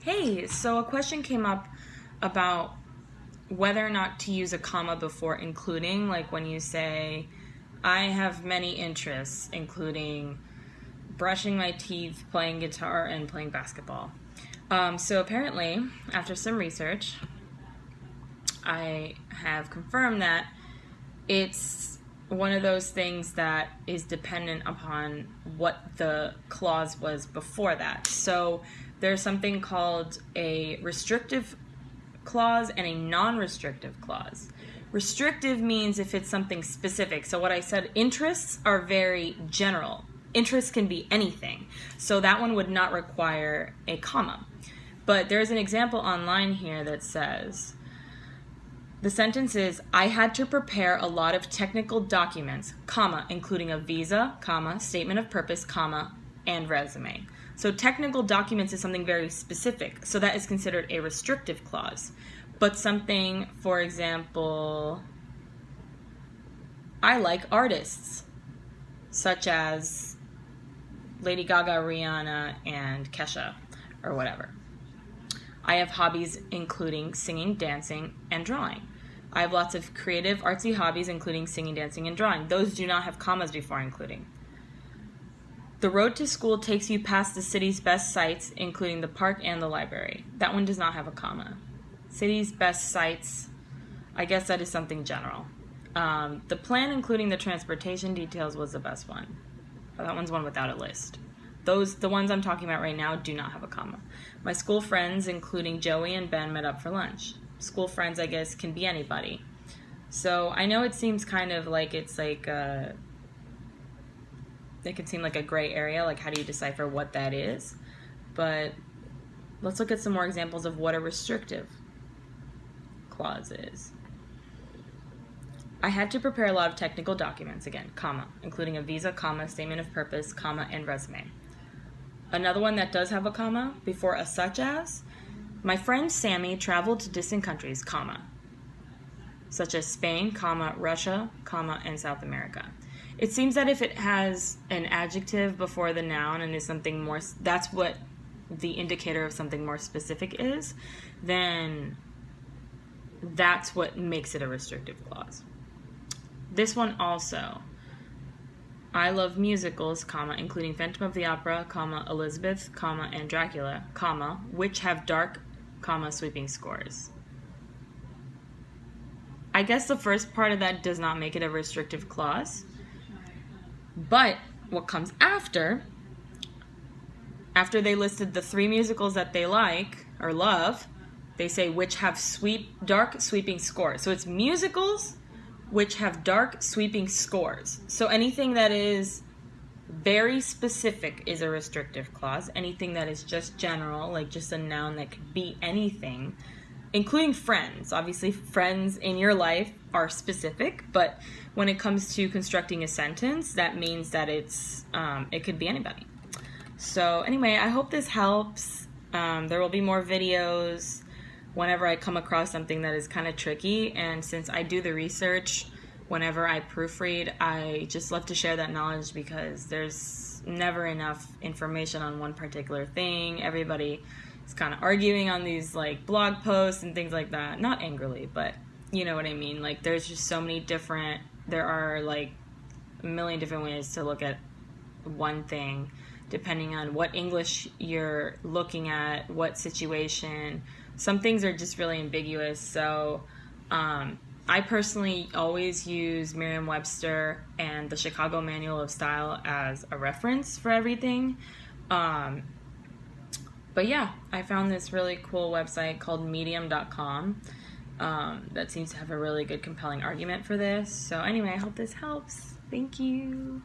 Hey, so a question came up about whether or not to use a comma before including, like when you say, I have many interests, including brushing my teeth, playing guitar, and playing basketball. So apparently, after some research, I have confirmed that it's one of those things that is dependent upon what the clause was before that. So there's something called a restrictive clause and a non-restrictive clause. Restrictive means if it's something specific. So what I said, interests are very general. Interests can be anything. So that one would not require a comma. But there's an example online here that says, the sentence is, I had to prepare a lot of technical documents, comma, including a visa, comma, statement of purpose, comma, and resume. So technical documents is something very specific. So that is considered a restrictive clause. But something, for example, I like artists, such as Lady Gaga, Rihanna, and Kesha, or whatever. I have hobbies including singing, dancing, and drawing. I have lots of creative, artsy hobbies including singing, dancing, and drawing. Those do not have commas before including. The road to school takes you past the city's best sites, including the park and the library. That one does not have a comma. City's best sites, I guess that is something general. The plan, including the transportation details, was the best one. That one's one without a list. The ones I'm talking about right now, do not have a comma. My school friends, including Joey and Ben, met up for lunch. School friends, I guess, can be anybody. So I know it seems kind of like it's like it could seem like a gray area, like how do you decipher what that is? But let's look at some more examples of what a restrictive clause is. I had to prepare a lot of technical documents, again, comma, including a visa, comma, statement of purpose, comma, and resume. Another one that does have a comma before a such as, my friend Sammy traveled to distant countries, comma, such as Spain, comma, Russia, comma, and South America. It seems that if it has an adjective before the noun and is something more, that's what the indicator of something more specific is, then that's what makes it a restrictive clause. This one also, I love musicals, comma, including Phantom of the Opera, comma, Elizabeth, comma, and Dracula, comma, which have dark, comma, sweeping scores. I guess the first part of that does not make it a restrictive clause, but what comes after they listed the 3 musicals that they like or love, they say which have dark sweeping scores. So it's musicals which have dark sweeping scores. So anything that is very specific is a restrictive clause. Anything that is just general, like just a noun that could be anything, including friends. Obviously, friends in your life are specific, but when it comes to constructing a sentence, that means that it could be anybody. So anyway, I hope this helps. There will be more videos whenever I come across something that is kind of tricky, and since I do the research whenever I proofread, I just love to share that knowledge because there's never enough information on one particular thing. Everybody is kind of arguing on these like blog posts and things like that, not angrily, but you know what I mean. Like there's just so many there are like a million different ways to look at one thing depending on what English you're looking at, what situation. Some things are just really ambiguous, so I personally always use Merriam-Webster and the Chicago Manual of Style as a reference for everything. But yeah, I found this really cool website called medium.com that seems to have a really good compelling argument for this. So anyway, I hope this helps. Thank you.